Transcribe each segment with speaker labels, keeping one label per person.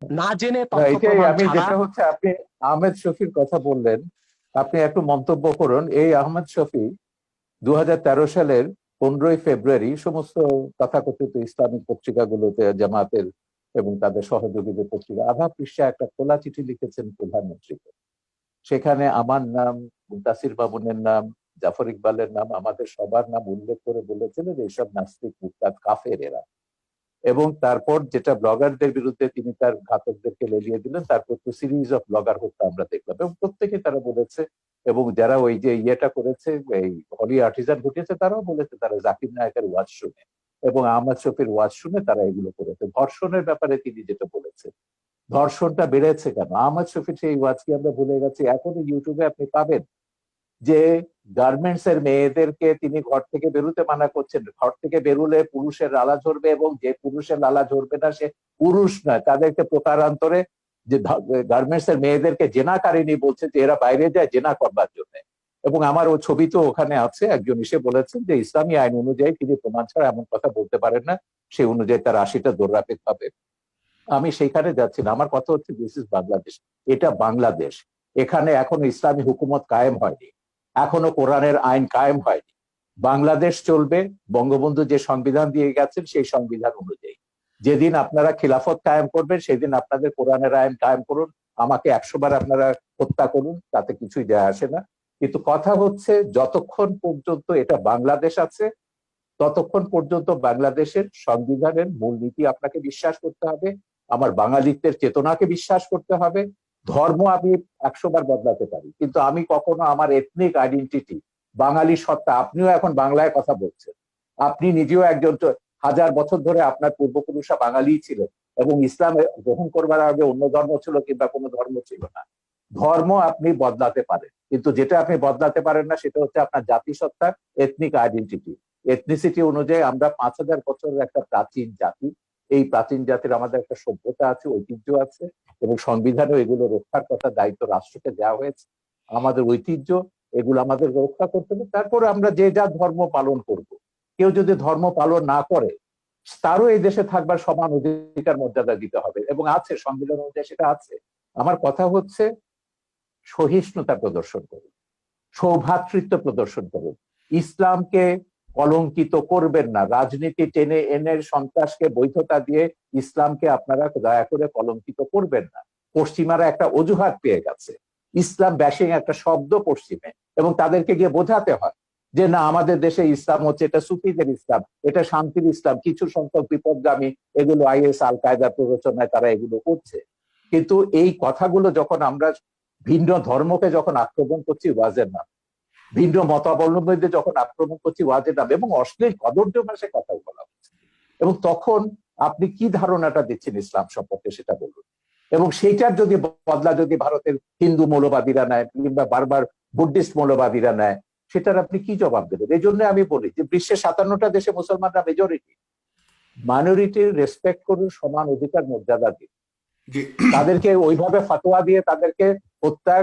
Speaker 1: না জেনে
Speaker 2: না,
Speaker 1: তথ্য
Speaker 2: এটাই
Speaker 1: প্রমাণ
Speaker 2: আমি,
Speaker 1: ছাড়া।
Speaker 2: যেটা হচ্ছে আপনি আহমেদ শফির কথা বললেন, আপনি একটু মন্তব্য করুন। এই আহমেদ শফি 2013 সালের 15ই ফেব্রুয়ারি সমস্ত তথাকথিত ইসলামিক পত্রিকাগুলোতে, জামাতের এবং তাদের সহযোগীদের পত্রিকা, আধা পৃষ্ঠা একটা খোলা চিঠি লিখেছেন প্রধানমন্ত্রীকে। সেখানে আমার নাম, মুনতাসির মামুনের নাম, জাফর ইকবালের নাম, আমাদের সবার নাম উল্লেখ করে বলেছিলেন এইসব নাস্তিক, মুরতাদ, কাফের এরা। এবং তারপর যেটা ব্লগারদের বিরুদ্ধে তিনি তার ঘাতকদেরকে লেলিয়ে দিলেন, তারপর তো সিরিজ অফ ব্লগার হত্যা আমরা দেখলাম, এবং প্রত্যেকে তারা বলেছে, এবং যারা ওই যে ইয়েটা করেছে, এই হলি আর্টিজান ঘটিয়েছে, তারাও বলেছে তারা জাকির নায়কের ওয়াজ শুনে এবং আহমদ শফির ওয়াজ শুনে তারা এগুলো করেছে। ধর্ষণের ব্যাপারে তিনি যেটা বলেছে, ধর্ষণটা বেড়েছে কেন, আহমদ শফির সেই ওয়াজ কি আমরা ভুলে গেছি? এখনো ইউটিউবে আপনি পাবেন যে গার্মেন্টস এর মেয়েদেরকে তিনি ঘর থেকে বেরোতে মানা করছেন, ঘর থেকে বেরোলে পুরুষের লালা ঝরবে, এবং যে পুরুষের লালা ঝরবে না সে পুরুষ নয়, তাদেরকে প্রকারান্তরে যে গার্মেন্টস এর মেয়েদেরকে জেনাকারিনী বলছে, যে এরা বাইরে যায় জেনা করবার জন্য। এবং আমার ও ছবি তো ওখানে আছে, একজন এসে বলেছেন যে ইসলামী আইন অনুযায়ী তিনি প্রমাণ ছাড়া এমন কথা বলতে পারেন না, সেই অনুযায়ী তার 80টা দৌড়াপেট হবে। আমি সেইখানে যাচ্ছি না, আমার কথা হচ্ছে দিস ইজ বাংলাদেশ। এটা বাংলাদেশ, এখানে এখনো ইসলামী হুকুমত কায়েম হয়নি, এখনো কোরআনের আইন কায়েম হয়নি। বাংলাদেশ চলবে বঙ্গবন্ধু যে সংবিধান দিয়ে গেছেন সেই সংবিধান অনুযায়ী। যেদিন আপনারা খিলাফত কায়েম করবেন সেদিন আপনাদের কোরআনের আইন কায়েম করুন, আমাকে 100 বার আপনারা হত্যা করুন, তাতে কিছুই যায় আসে না। কিন্তু কথা হচ্ছে যতক্ষণ পর্যন্ত এটা বাংলাদেশ আছে, ততক্ষণ পর্যন্ত বাংলাদেশের সংবিধানের মূলনীতি আপনাকে বিশ্বাস করতে হবে, আমার বাঙালিত্বের চেতনাকে বিশ্বাস করতে হবে। ধর্ম আমি 100 বার বদলাতে পারি, কিন্তু আমি কখনো আমার এথনিক আইডেন্টিটি, বাঙালি সত্তা, আপনিও এখন বাংলায় কথা বলছেন, আপনি নিজেও একজন, 1000 বছর ধরে আপনার পূর্বপুরুষরা বাঙালি ছিলেন, এবং ইসলাম গ্রহণ করবার আগে অন্য ধর্ম ছিল কিংবা কোনো ধর্ম ছিল না। ধর্ম আপনি বদলাতে পারেন, কিন্তু যেটা আপনি বদলাতে পারেন না সেটা হচ্ছে আপনার জাতিসত্তা, এথনিক আইডেন্টিটি। এথনিসিটি অনুযায়ী আমরা 5000 বছরের একটা প্রাচীন জাতি, এই প্রাচীন জাতির আমাদের একটা সভ্যতা আছে, ঐতিহ্য আছে, এবং সংবিধানেও এগুলো রক্ষার কথা দায়িত্ব রাষ্ট্রকে দেওয়া হয়েছে। আমাদের ঐতিহ্য, এগুলো আমাদের রক্ষা করতে হবে, তারপরে আমরা যে যা ধর্ম পালন করব। কেউ যদি ধর্ম পালন না করে, তারও এই দেশে থাকবার সমান অধিকার মর্যাদা দিতে হবে, এবং আছে সংবিধান অনুযায়ী সেটা আছে। আমার কথা হচ্ছে সহিষ্ণুতা প্রদর্শন করুন, সৌভ্রাতৃত্ব প্রদর্শন করুন, ইসলামকে কলঙ্কিত করবেন না, রাজনীতি টেনে এনে সন্ত্রাসকে বৈধতা দিয়ে ইসলামকে আপনারা দয়া করে কলঙ্কিত করবেন না। পশ্চিমারা একটা অজুহাত পেয়ে গেছে, ইসলাম ব্যাশিং একটা শব্দ পশ্চিমে, এবং তাদেরকে গিয়ে বোঝাতে হয় যে না, আমাদের দেশে ইসলাম হচ্ছে, এটা সুফিদের ইসলাম, এটা শান্তির ইসলাম, কিছু সংখ্যক বিপদগামী, এগুলো আইএস আল কায়দার প্ররোচনায় তারা এগুলো করছে। কিন্তু এই কথাগুলো যখন আমরা ভিন্ন ধর্মকে যখন আক্রমণ করছি ওয়াজের নাম, ভিন্ন মতাবলম্বীদের যখন আক্রমণ করছি ওয়াজের নাম, এবং অশ্লীল কদর্য ভাষায় কথা বলা হচ্ছে, এবং তখন আপনি কি ধারণাটা দিচ্ছেন ইসলাম সম্পর্কে সেটা বলুন। এবং সেইটার যদি বদলা যদি ভারতের হিন্দু মৌলবাদীরা নেয় কিংবা বারবার বুদ্ধিস্ট মৌলবাদীরা নেয়, সেটার আপনি কি জবাব দেবেন? এই জন্য আমি বলি যে বিশ্বের 57টা দেশে মুসলমানরা মেজরিটি, মাইনরিটির রেসপেক্ট করুন, সমান অধিকার মর্যাদা দিন, তাদেরকে ওইভাবে ফতোয়া দিয়ে তাদেরকে হত্যা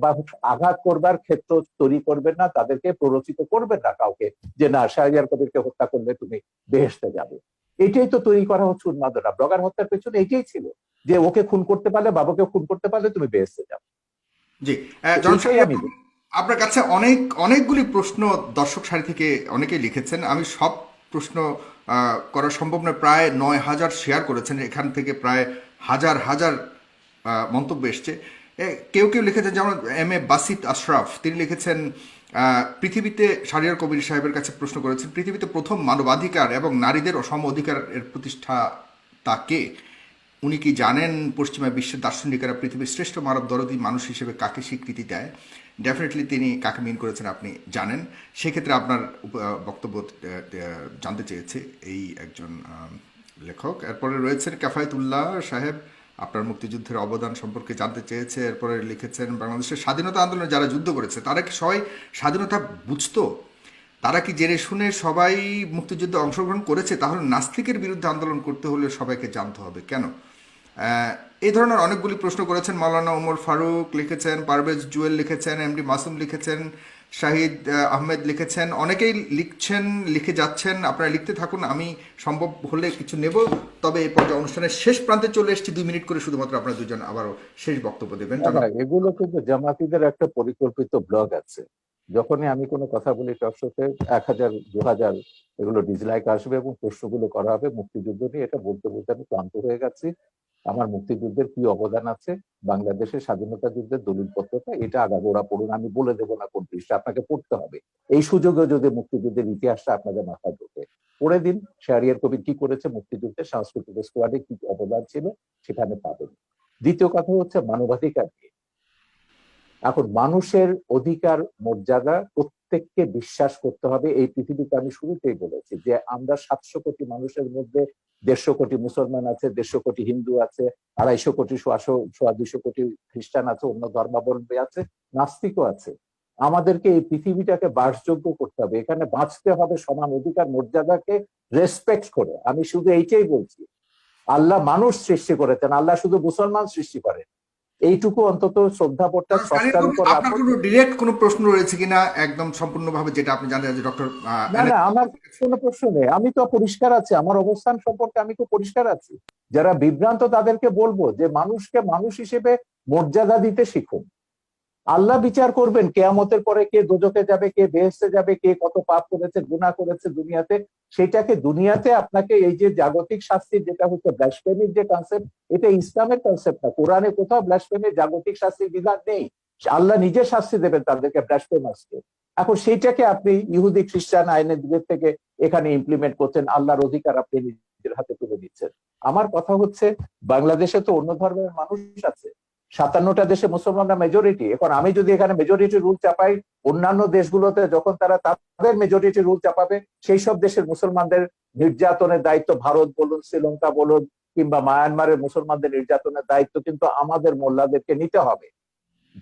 Speaker 2: বা আঘাত করবার ক্ষেত্র তৈরি করবেন না, তাদেরকে প্ররোচিত করবেন না কাউকে যে না, শাহরিয়ার কবিরকে হত্যা করলে তুমি বেহেশতে যাবে। এটাই তো তৈরি করা হচ্ছে উন্মাদনা। ব্লগার হত্যার পেছনে এটাই ছিল, যে ওকে খুন করতে পারলে, বাবাকে খুন করতে পারলে তুমি বেহেশতে যাবে।
Speaker 3: জি,
Speaker 2: এটাই আমি বলি।
Speaker 3: আপনার কাছে অনেকগুলি প্রশ্ন দর্শক সারি থেকে অনেকেই লিখেছেন। আমি সব প্রশ্ন করা সম্ভব নয়। প্রায় 9000 শেয়ার করেছেন, এখান থেকে প্রায় হাজার হাজার মন্তব্য এসছে। কেউ কেউ লিখেছেন, যেমন এম এ বাসিত আশরাফ, তিনি লিখেছেন পৃথিবীতে, শাহরিয়ার কবির সাহেবের কাছে প্রশ্ন করেছেন, পৃথিবীতে প্রথম মানবাধিকার এবং নারীদের সম অধিকারের প্রতিষ্ঠা তাকে, উনি কি জানেন পশ্চিমা বিশ্বের দার্শনিকেরা পৃথিবীর শ্রেষ্ঠ মানব দরদী মানুষ হিসেবে কাকে স্বীকৃতি দেয়? ডেফিনেটলি তিনি কাকে মিন করেছেন আপনি জানেন। সেক্ষেত্রে আপনার বক্তব্য জানতে চেয়েছে এই একজন লেখক। এরপরে রয়েছেন কাফায়েতুল্লাহ সাহেব, আপনার মুক্তিযুদ্ধের অবদান সম্পর্কে জানতে চেয়েছে। এরপরে লিখেছেন, বাংলাদেশের স্বাধীনতা আন্দোলনে যারা যুদ্ধ করেছে তারা কি সবাই স্বাধীনতা বুঝতো? তারা কি জেনে শুনে সবাই মুক্তিযুদ্ধে অংশগ্রহণ করেছে? তাহলে নাস্তিকের বিরুদ্ধে আন্দোলন করতে হলে সবাইকে জানতে হবে কেন? এই ধরনের অনেকগুলি প্রশ্ন করেছেন। মাওলানা ওমর ফারুক লিখেছেন, পারভেজ জুয়েল লিখেছেন, এমডি মাসুম লিখেছেন, শাহিদ আহমেদ লিখেছেন, অনেকেই লিখছেন, লিখে যাচ্ছেন, আপনারা লিখতে থাকুন, আমি সম্ভব হলে কিছু নেব। তবে এই পর্যায়ে অনুষ্ঠানের শেষ প্রান্তে চলে এসেছি, 2 মিনিট করে শুধুমাত্র আপনারা দুজন আবারও শেষ বক্তব্য দেবেন।
Speaker 2: না না, এগুলো কিন্তু জামাতিদের একটা পরিকল্পিত ব্লগ আছে। যখনই আমি কোনো কথা বলি টক শোতে 1000 2000 এগুলো ডিসলাইক আসবে এবং প্রশ্নগুলো করা হবে মুক্তিযুদ্ধ নিয়ে। এটা বলতে বলতে আমি ক্লান্ত হয়ে গেছি। আমার মুক্তিযুদ্ধের কি অবদান আছে, বাংলাদেশের স্বাধীনতা যুদ্ধের দলিলপত্রটা এটা আগাগোড়া পড়ুন, আমি বলে দেবো না কোন পৃষ্ঠা, আপনাকে পড়তে হবে। এই সুযোগে যদি মুক্তিযুদ্ধের ইতিহাসটা আপনাদের মাথায় ঢোকে, পড়ে দিন শাহরিয়ার কবির কি করেছে মুক্তিযুদ্ধের, সাংস্কৃতিক স্কোয়াডে কি অবদান ছিল সেখানে পাবেন। দ্বিতীয় কথা হচ্ছে মানবাধিকার নিয়ে। এখন মানুষের অধিকার মর্যাদা প্রত্যেককে বিশ্বাস করতে হবে। এই পৃথিবীতে আমি শুরুতেই বলেছি যে আমরা 700 কোটি মানুষের মধ্যে 150 কোটি মুসলমান আছে, 150 কোটি হিন্দু আছে, 250 কোটি 250 কোটি খ্রিস্টান আছে, অন্য ধর্মাবলম্বী আছে, নাস্তিকও আছে। আমাদেরকে এই পৃথিবীটাকে বাসযোগ্য করতে হবে, এখানে বাঁচতে হবে সমান অধিকার মর্যাদাকে রেসপেক্ট করে। আমি শুধু এইটাই বলছি, আল্লাহ মানুষ সৃষ্টি করেছেন, আল্লাহ শুধু মুসলমান সৃষ্টি করেন। এইটুকু অন্তত শ্রদ্ধাবোধটা স্রষ্টার উপর
Speaker 3: আপনার কোনো ডিরেক্ট কোনো প্রশ্ন রয়েছে কিনা একদম সম্পূর্ণভাবে, যেটা আপনি জানেন যে ডক্টর?
Speaker 2: না না, আমার কোনো প্রশ্ন নেই, আমি তো পরিষ্কার আছি, আমার অবস্থান সম্পর্কে আমি তো পরিষ্কার আছি। যারা বিভ্রান্ত তাদেরকে বলবো যে মানুষকে মানুষ হিসেবে মর্যাদা দিতে শিখুন। আল্লাহ বিচার করবেন কেয়ামতের পরে, কে দোজখে যাবে, কে বেহেশতে যাবে, কে কত পাপ করেছে, গুনাহ করেছে দুনিয়াতে, সেটাকে দুনিয়াতে আপনাকে এই যে জাগতিক শাস্তি যেটা হচ্ছে ব্লাসফেমির যে কনসেপ্ট, এটা ইসলামের কনসেপ্ট না। কোরআনে কোথাও ব্লাসফেমির জাগতিক শাস্তির বিধান নেই। আল্লাহ নিজে শাস্তি দেবেন তাদেরকে, ব্লাসফেমার্সকে। এখন সেইটাকে আপনি ইহুদি খ্রিস্টান আইনের দিক থেকে এখানে ইমপ্লিমেন্ট করছেন, আল্লাহর অধিকার আপনি নিজের হাতে তুলে দিচ্ছেন। আমার কথা হচ্ছে বাংলাদেশে তো অন্য ধর্মের মানুষ আছে, 57টা দেশে মুসলমানরা মেজরিটি। এখন আমি যদি এখানে মেজরিটি রুল চাপাই, অন্যান্য দেশগুলোতে যখন তারা তাদের মেজরিটি রুল চাপাবে, সেই সব দেশের মুসলমানদের নির্যাতনের দায়িত্ব, ভারত বলুন, শ্রীলঙ্কা বলুন, কিংবা মায়ানমারের মুসলমানদের নির্যাতনের দায়িত্ব কিন্তু আমাদের মোল্লাদেরকে নিতে হবে।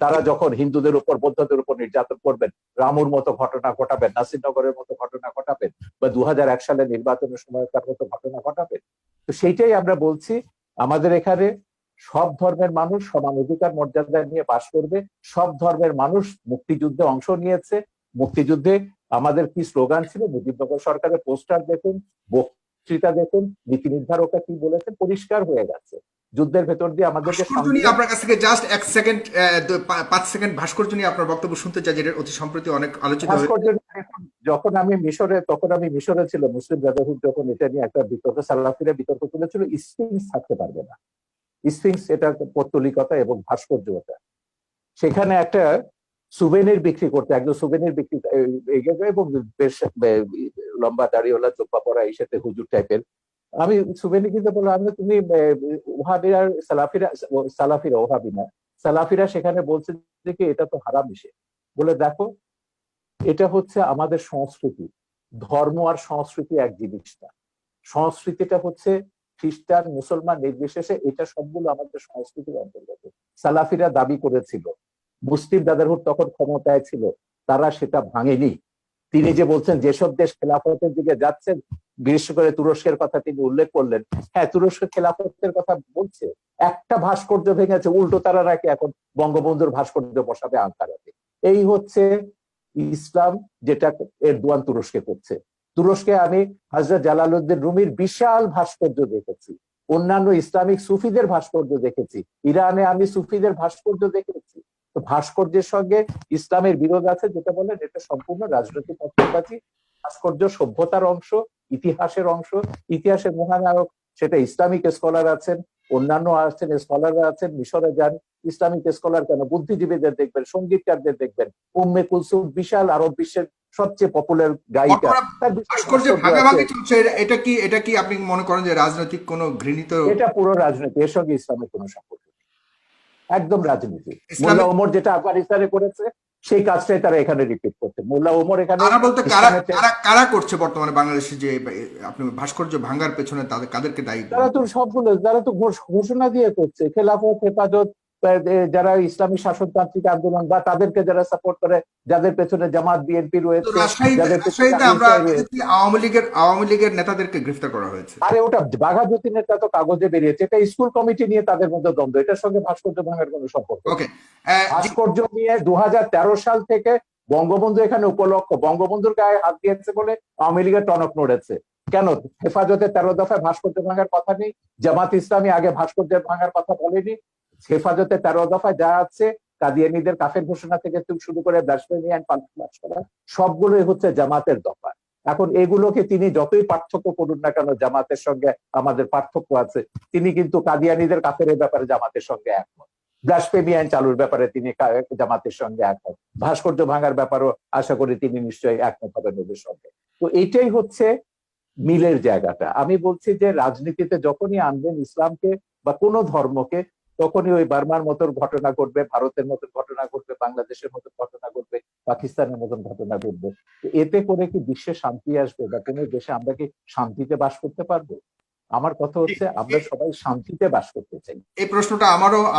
Speaker 2: তারা যখন হিন্দুদের উপর, বৌদ্ধদের উপর নির্যাতন করবেন, রামুর মতো ঘটনা ঘটাবেন, নাসিরনগরের মতো ঘটনা ঘটাবেন, বা 2001 সালে নির্বাচনের সময়কার মতো ঘটনা ঘটাবেন, তো সেইটাই আমরা বলছি। আমাদের এখানে সব ধর্মের মানুষ সমান অধিকার মর্যাদা নিয়ে বাস করবে। সব ধর্মের মানুষ মুক্তিযুদ্ধে অংশ নিয়েছে। মুক্তিযুদ্ধে আমাদের কি স্লোগান ছিল, মুজিবনগর সরকারের পোস্টার দেখুন, বক্তৃতা দেখুন, নীতি নির্ধারকরা কি বলেছেন, পরিষ্কার হয়ে গেছে। যুদ্ধের ভেতর দিয়ে আমাদেরকে
Speaker 3: আপনার কাছ থেকে জাস্ট 1 সেকেন্ড, 5 সেকেন্ড ভাস্কর্য নিয়ে আপনার বক্তব্য শুনতে চাই, যেটা অতি সম্প্রতি অনেক আলোচিত হয়েছে।
Speaker 2: যখন আমি মিশরে, তখন আমি মিশরে ছিল, মুসলিম ব্রাদারহুড যখন এটা নিয়ে একটা বিতর্ক, সালাফিরা বিতর্ক তুলেছিল, স্ফিংস থাকতে পারবে না। স্ফিংস এটা পৌত্তলিকতা এবং ভাস্কর্যতা। সেখানে একটা সুভেনির বিক্রি করতে, একজন সুভেনির বিক্রি এবং বেশ লম্বা দাড়িওয়ালা, চোপা পরা, এই সাথে হুজুর টাইপের। আমি সুভেনি কিনতে বললাম, আমি তুমি ওহাবিরা সালাফিরা ওহাবি না, সালাফিরা সেখানে বলছে যে কি এটা তো হারাম এসে। বলে দেখো, এটা হচ্ছে আমাদের সংস্কৃতি। ধর্ম আর সংস্কৃতি এক জিনিস না। সংস্কৃতিটা হচ্ছে খ্রিস্টান মুসলমান নির্বিশেষে, এটা সবগুলো আমাদের সংস্কৃতির অন্তর্গত। সালাফিরা দাবি করেছিল, মুসলিম ব্রাদারহুড তখন ক্ষমতায় ছিল, তারা সেটা ভাঙেনি। তিনি যে বলছেন যেসব দেশ খেলাফতের দিকে যাচ্ছেন, বিশেষ করে তুরস্কের কথা তিনি উল্লেখ করলেন, হ্যাঁ তুরস্ক খেলাফতের কথা বলছে, একটা ভাস্কর্য ভেঙেছে, উল্টো তারা নাকি এখন বঙ্গবন্ধুর ভাস্কর্য বসাবে আঙ্কারাতে। এই হচ্ছে ইসলাম, যেটা এরদোয়ান তুরস্কে করছে। তুরস্কে আমি হযরত জালালউদ্দিন রুমির বিশাল ভাস্কর্য দেখেছি, অন্যান্য ইসলামিক সুফিদের ভাস্কর্য দেখেছি, ইরানে আমি সুফিদের ভাস্কর্য দেখেছি। তো ভাস্কর্যের সঙ্গে ইসলামের বিরোধ আছে, যেটা বলেন এটা সম্পূর্ণ রাজনৈতিক পক্ষপাতী। ভাস্কর্য সভ্যতার অংশ, ইতিহাসের অংশ, ইতিহাসের মহানায়ক সেটা ইসলামিক স্কলার আছেন, অন্যান্য আছেন, স্কলাররা আছেন। মিশরে যান, ইসলামিক স্কলার কেন, বুদ্ধিজীবীদের দেখবেন, সঙ্গীতকারদের দেখবেন। উম্মে কুলসুম বিশাল আরব বিশ্বের সবচেয়ে পপুলার গায়িকা,
Speaker 3: ভাস্কর্যে ভাগাভাগি চলছে। এটা কি আপনি মনে করেন যে রাজনৈতিক কোনো ঘৃণিত?
Speaker 2: এটা পুরো রাজনীতি, এর সঙ্গে ইসলামের কোনো সম্পর্ক নেই, একদম রাজনীতি। মোল্লা ওমর যেটা আফগানিস্তানে করেছে সেই কাজটাই তারা এখানে রিপিট করছে। মোল্লা ওমর এখানে
Speaker 3: কারা করছে বর্তমানে বাংলাদেশে, যে আপনি ভাস্কর্য ভাঙার পেছনে কাদেরকে দায়ী?
Speaker 2: তারা তো সবগুলো, তারা তো ঘোষণা দিয়ে করছে, খেলাফত, হেফাজত, যারা ইসলামী শাসনতান্ত্রিক আন্দোলন বা তাদেরকে যারা সাপোর্ট করে, যাদের পেছনে জামাত বিএনপি রয়েছে,
Speaker 3: আওয়ামী লীগের নেতাদেরকে গ্রেফতার করা হয়েছে।
Speaker 2: আরে ওটা বাঘা যতীনেরটা তো কাগজে বেরিয়েছে, এটা স্কুল কমিটি নিয়ে তাদের মধ্যে দ্বন্দ্ব, এটার সঙ্গে ভাস্কর্য ভাঙার কোনো সম্পর্ক।
Speaker 3: ওকে,
Speaker 2: ভাস্কর্য নিয়ে 2013 সাল থেকে বঙ্গবন্ধু এখানে উপলক্ষ, বঙ্গবন্ধুর গায়ে হাত দিয়েছে বলে আওয়ামী লীগের টনক নড়েছে কেন? হেফাজতে 13 দফায় ভাস্কর্য ভাঙার কথা নেই? জামাত ইসলামী আগে ভাস্কর্য ভাঙার কথা বলেনি? হেফাজতে 13 দফায় যা আছে, কাদিয়ানীদের কাফের ঘোষণা থেকে শুরু করে ব্লাসফেমি এন্ড পানিশমেন্ট করা, সবগুলোই হচ্ছে জামাতের দফা। এখন এগুলোকে তিনি যতই পার্থক্য করুন না কেন, জামাতের সঙ্গে আমাদের পার্থক্য আছে, তিনি কিন্তু কাদিয়ানীদের কাফের ব্যাপারে জামাতের সঙ্গে একমত, ব্লাসফেমি আইন চালুর ব্যাপারে তিনি জামাতের সঙ্গে একমত, ভাস্কর্য ভাঙার ব্যাপারও আশা করি তিনি নিশ্চয়ই একমত হবেন ওদের সঙ্গে। তো এইটাই হচ্ছে মিলের জায়গাটা। আমি বলছি যে রাজনীতিতে যখনই আনবেন ইসলামকে বা কোনো ধর্মকে, তখনই ওই বার্মার মতো ঘটনা ঘটবে, ভারতের মতো ঘটনা ঘটবে, বাংলাদেশের মতো ঘটনা ঘটবে, পাকিস্তানের মতন ঘটনা ঘটবে। এতে করে কি বিশ্বে শান্তি আসবে বা কোনো দেশে আমরা কি শান্তিতে বাস করতে পারবো? আমার কথা হচ্ছে আমরা সবাই শান্তিতে বাস করতে চাই।
Speaker 3: এই প্রশ্নটা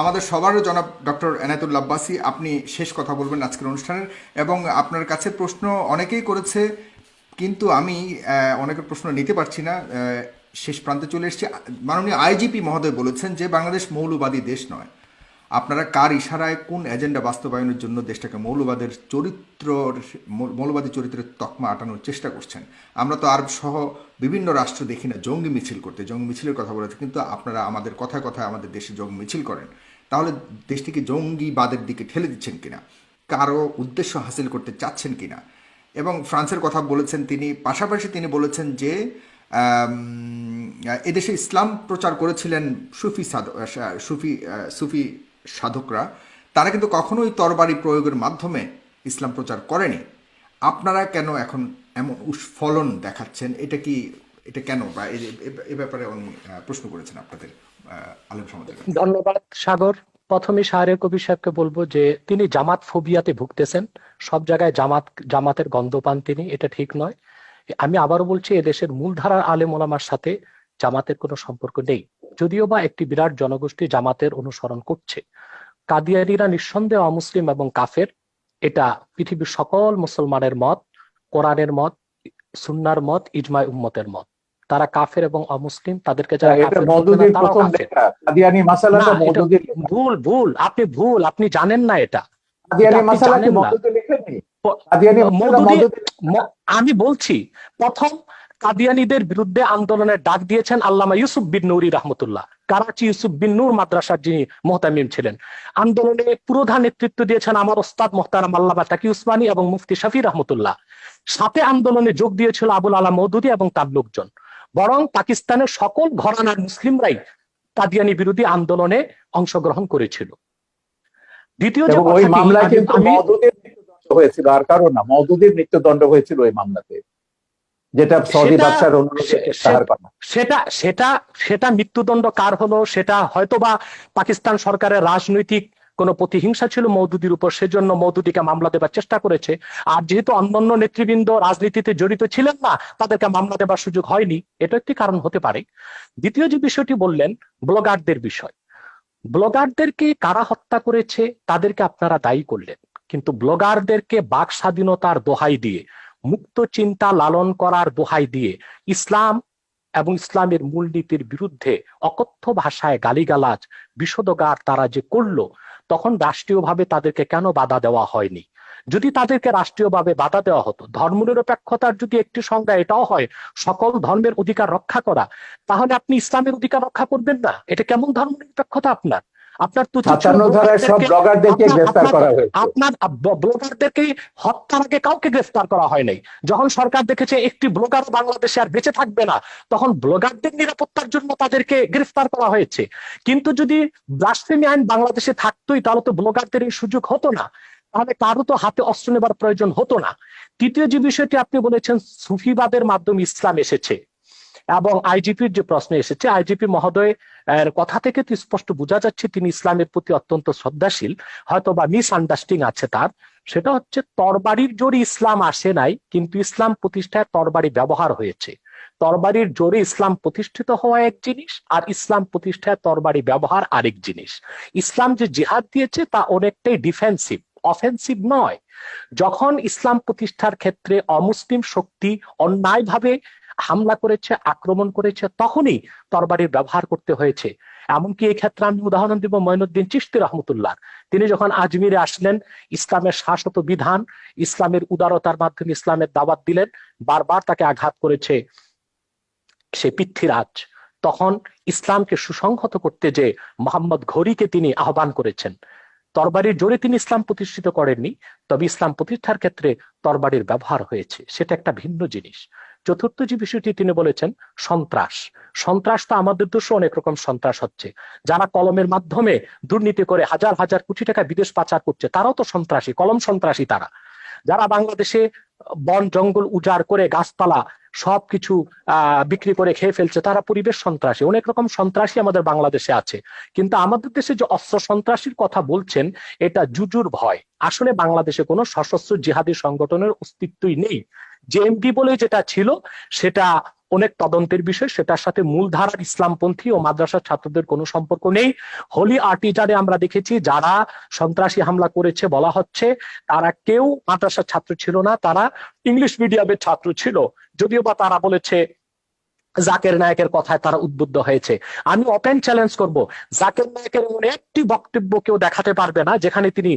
Speaker 3: আমাদের সবারও জনাব ডক্টর এনায়েতুল্লাহ আব্বাসী, আপনি শেষ কথা বলবেন আজকের অনুষ্ঠানের, এবং আপনার কাছে প্রশ্ন অনেকেই করেছে, কিন্তু আমি অনেকের প্রশ্ন নিতে পারছি না, শেষ প্রান্তে চলে এসেছি। মাননীয় আইজিপি মহোদয় বলেছেন যে বাংলাদেশ মৌলবাদী দেশ নয়। আপনারা কার ইশারায় কোন এজেন্ডা বাস্তবায়নের জন্য দেশটাকে মৌলবাদী চরিত্রের তকমা আটানোর চেষ্টা করছেন? আমরা তো আরব সহ বিভিন্ন রাষ্ট্র দেখি না জঙ্গি মিছিল করতে, জঙ্গি মিছিলের কথা বলেছে, কিন্তু আপনারা আমাদের কথায় কথায় আমাদের দেশে জঙ্গি মিছিল করেন। তাহলে দেশটিকে জঙ্গিবাদের দিকে ঠেলে দিচ্ছেন কিনা, কারো উদ্দেশ্য হাসিল করতে চাচ্ছেন কিনা? এবং ফ্রান্সের কথা বলেছেন তিনি, পাশাপাশি তিনি বলেছেন যে এদেশে ইসলাম প্রচার করেছিলেন সুফি সাধকরা, তারা কিন্তু কখনোই তরবারি প্রয়োগের মাধ্যমে ইসলাম প্রচার করেনি। আপনারা কেন এখন এমন উস্ফলন দেখাচ্ছেন? এটা কেন, বা এ ব্যাপারে উনি প্রশ্ন করেছেন আপনাদের আলেম সমাজের কাছে।
Speaker 1: ধন্যবাদ সাগর। প্রথমে শাহরিয়ার কবির সাহেবকে বলবো যে তিনি জামাত ফোবিয়াতে ভুগতেছেন, সব জায়গায় জামাতের গন্ধ পান তিনি, এটা ঠিক নয়। আমি আবারও বলছি, এদেশের মূলধারার আলেম ওলামার সাথে জামাতের কোনো সম্পর্ক নেই, যদিও বা একটি বিরাট জনগোষ্ঠী জামাতের অনুসরণ করছে। কাদিয়ানীরা নিঃসন্দেহে অমুসলিম এবং কাফের, এটা পৃথিবীর সকল মুসলমানের মত, কোরআনের মত, সুন্নার মত, ইজমায় উম্মতের মত। তারা কাফের এবং অমুসলিম, তাদেরকে যারা কাফের বলবে না তারাও কাফের।
Speaker 2: কাদিয়ানী মাসালা তো মওদুদীর
Speaker 1: ভুল, আপনি জানেন না এটা।
Speaker 2: কাদিয়ানী মাসালা কি মওদুদী লিখেননি? কাদিয়ানী মাসালা মওদুদী।
Speaker 1: আমি বলছি, প্রথম কাদিয়ানীদের বিরুদ্ধে আন্দোলনের ডাক দিয়েছেন আল্লামা ইউসুফ বিন নুরি রাহমাতুল্লাহ, করাচি ইউসুফ বিন নূর মাদ্রাসার যিনি মুহতামিম ছিলেন। আন্দোলনে পুরোধা নেতৃত্ব দিয়েছেন আমার ওস্তাদ মুহতারাম আল্লামা তাকি উসমানী এবং মুফতি শফি রাহমাতুল্লাহ। সাথে আন্দোলনে যোগ দিয়েছিল আবুল আলা মওদুদী এবং তার লোকজন। বরং পাকিস্তানের সকল ঘরানার মুসলিমরাই কাদিয়ানী বিরোধী আন্দোলনে অংশগ্রহণ করেছিল। দ্বিতীয় যে
Speaker 2: ওই মামলায় কিন্তু মওদুদীর মৃত্যুদণ্ড হয়েছিল, আর কারণ না, মওদুদীর মৃত্যুদণ্ড হয়েছিল ওই মামলাতে, যেটা সৌদি বাদশার অনুরোধে প্রত্যাহার করা।
Speaker 1: সেটা মৃত্যুদণ্ড কার হলো, সেটা হয়তোবা পাকিস্তান সরকারের রাজনৈতিক কোন প্রতিহিংসা ছিল মওদুদীর উপর, সেজন্য মওদুদীকে মামলা দেবার চেষ্টা করেছে। আর যেহেতু অন্যান্য নেতৃবৃন্দ রাজনীতিতে জড়িত ছিলেন না, তাদেরকে মামলা দেবার সুযোগ হয়নি, এটা একটি কারণ হতে পারে। দ্বিতীয় যে বিষয়টি বললেন, ব্লগারদের বিষয়, ব্লগারদেরকে কারা হত্যা করেছে তাদেরকে আপনারা দায়ী করলেন, কিন্তু ব্লগারদেরকে বাক স্বাধীনতার দোহাই দিয়ে, মুক্ত চিন্তা লালন করার দোহাই দিয়ে ইসলাম এবং ইসলামের মূলনীতির বিরুদ্ধে অকথ্য ভাষায় গালিগালাজ বিষোদগার তারা যে করলো, তখন রাষ্ট্রীয়ভাবে তাদেরকে কেন বাধা দেওয়া হয়নি? যদি তাদেরকে রাষ্ট্রীয়ভাবে বাধা দেওয়া হতো, ধর্মনিরপেক্ষতার যদি একটি সংজ্ঞা এটাও হয় সকল ধর্মের অধিকার রক্ষা করা, তাহলে আপনি ইসলামের অধিকার রক্ষা করবেন না? এটা কেমন ধর্মনিরপেক্ষতা? আপনার ব্লগারদেরকে হত্যার আগে কাউকে গ্রেফতার করা হয় নাই। যখন সরকার দেখেছে একটি ব্লগার বাংলাদেশে আর বেঁচে থাকবে না, তখন ব্লগারদের নিরাপত্তার জন্য তাদেরকে গ্রেফতার করা হয়েছে। কিন্তু যদি ব্লাসফেমি আইন বাংলাদেশে থাকতোই, তাহলে তো ব্লগারদের এই সুযোগ হতো না, তাহলে কারো তো হাতে অস্ত্র নেবার প্রয়োজন হতো না। তৃতীয় যে বিষয়টি আপনি বলেছেন, সুফিবাদের মাধ্যমে ইসলাম এসেছে, এবং আইজিপির যে প্রশ্ন এসেছে, আইজিপি মহোদয় কথা থেকে তো স্পষ্ট বোঝা যাচ্ছে তিনি ইসলামের প্রতি অত্যন্ত শ্রদ্ধাশীল, হয়তো বা মিস আন্ডারস্ট্যান্ডিং আছে তার। সেটা হচ্ছে, তরবারির জোরে ইসলাম আসে নাই, কিন্তু ইসলাম প্রতিষ্ঠায় তরবারি ব্যবহার হয়েছে। তরবারির জোরে ইসলাম প্রতিষ্ঠিত হওয়া এক জিনিস, আর ইসলাম প্রতিষ্ঠায় তরবারি ব্যবহার আরেক জিনিস। ইসলাম যে জিহাদ দিয়েছে তা অনেকটাই ডিফেন্সিভ, অফেন্সিভ নয়। যখন ইসলাম প্রতিষ্ঠার ক্ষেত্রে অমুসলিম শক্তি অন্যায়ভাবে হামলা করেছে, আক্রমণ করেছে, তখনই তরবারির ব্যবহার করতে হয়েছে। এমনকি এই ক্ষেত্রে আমি উদাহরণ দিব মঈনুদ্দিন চিশতি রহমতুল্লাহ। তিনি যখন আজমিরে আসলেন, ইসলামের শাশ্বত বিধান, ইসলামের উদারতার মাধ্যমে ইসলামের দাওয়াত দিলেন, বারবার তাকে আঘাত করেছে সে পৃথ্বীরাজ। তখন ইসলামকে সুসংহত করতে যে মোহাম্মদ ঘড়িকে তিনি আহ্বান করেছেন। তরবারির জোরে তিনি ইসলাম প্রতিষ্ঠিত করেননি, তবে ইসলাম প্রতিষ্ঠার ক্ষেত্রে তরবারির ব্যবহার হয়েছে, সেটা একটা ভিন্ন জিনিস। চতুর্থ যে বিষয়টি তিনি বলেছেন সন্ত্রাস। সন্ত্রাস তো আমাদের দেশে অনেক রকম সন্ত্রাস হচ্ছে। যারা কলমের মাধ্যমে দুর্নীতি করে হাজার হাজার কোটি টাকা বিদেশ পাচার করছে, তারাও তো সন্ত্রাসী, কলম সন্ত্রাসী তারা। যারা বাংলাদেশে বন জঙ্গল উজাড় করে গাছপালা সবকিছু বিক্রি করে খেয়ে ফেলছে, তারা পরিবেশ সন্ত্রাসী। অনেক রকম সন্ত্রাসী আমাদের বাংলাদেশে আছে। কিন্তু আমাদের দেশে যে অস্ত্র সন্ত্রাসীর কথা বলছেন, এটা জুজুর ভয়। আসলে বাংলাদেশে কোনো সশস্ত্র জিহাদি সংগঠনের অস্তিত্বই নেই। জেএমবি বলে যেটা ছিল, সেটা অনেক তদন্তের বিষয়, সেটার সাথে মূলধারার ইসলামপন্থী ও মাদ্রাসার ছাত্রদের কোনো সম্পর্ক নেই। হোলি আর্টিজানে আমরা দেখেছি যারা সন্ত্রাসী হামলা করেছে বলা হচ্ছে তারা কেউ মাদ্রাসার ছাত্র ছিল না, তারা ইংলিশ মিডিয়ামের ছাত্র ছিল। যদিও বা তারা বলেছে জাকের নায়কের কথায় তারা উদ্বুদ্ধ হয়েছে। আমি ওপেন চ্যালেঞ্জ করব, জাকের নায়কের এমন একটি বক্তব্য কেউ দেখাতে পারবে না যেখানে তিনি